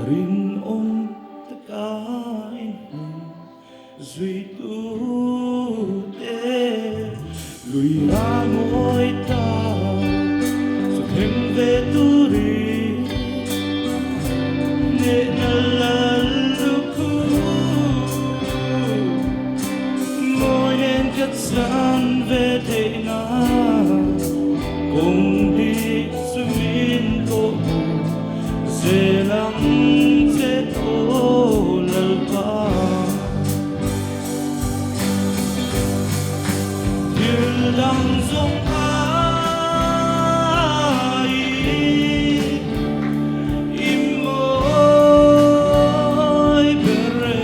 Rin om tekain duy tu te Luiral ngồi ta cho thêm về tu ri nè na la lu ngồi nên cất gian về thế na cùng đi sumin cô dễ lắm dễ ô lờ ba yêu đang giống ai im môi bere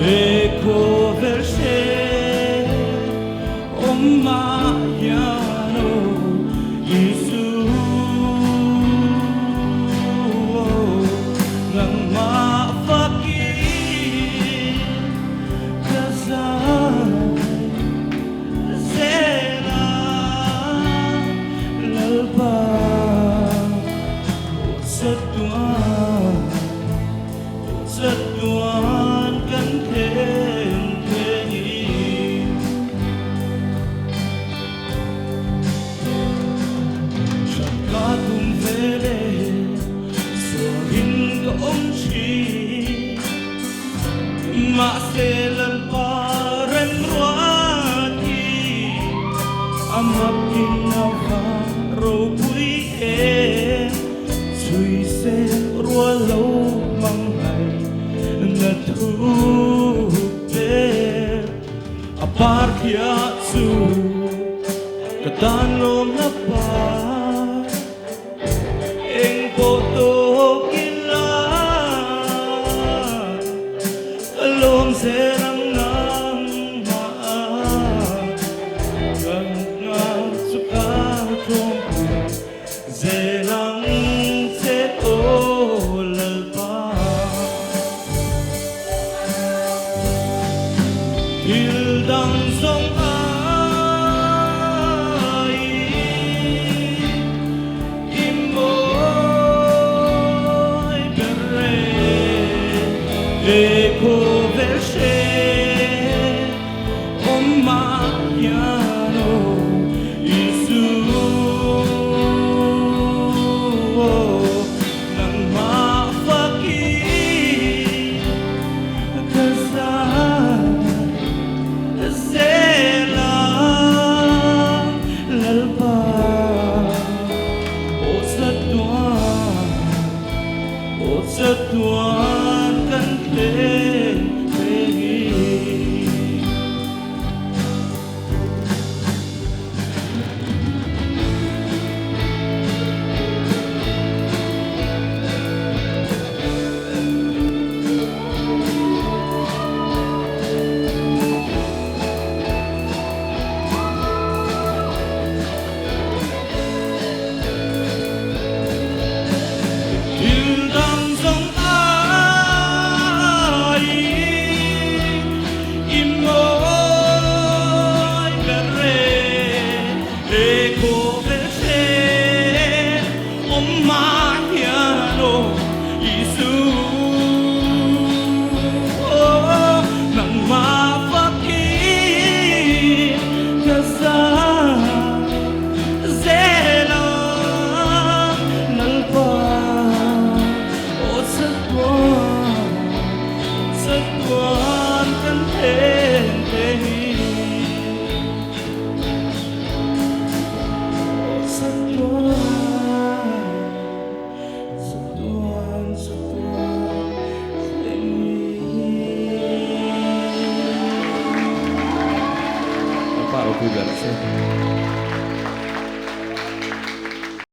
eco verse omma piano Isu nang mapakit kasay sela lalpa sa tuwan kan tentengi Shakatung vele Om chi ma selan paren ruati amap kinawa ro pui e sui se rualo mangai na tu te apar kia su katanom na pa eng poto serang nang maan kang ngang suka chong zelang se o lalpa hildang song ai imoy bere eco verse omma piano Isu nang mapakit kasay sela lalpa o sa tuwan kan tentengi Hildang song ai imoy bere eco verse omma piano Isu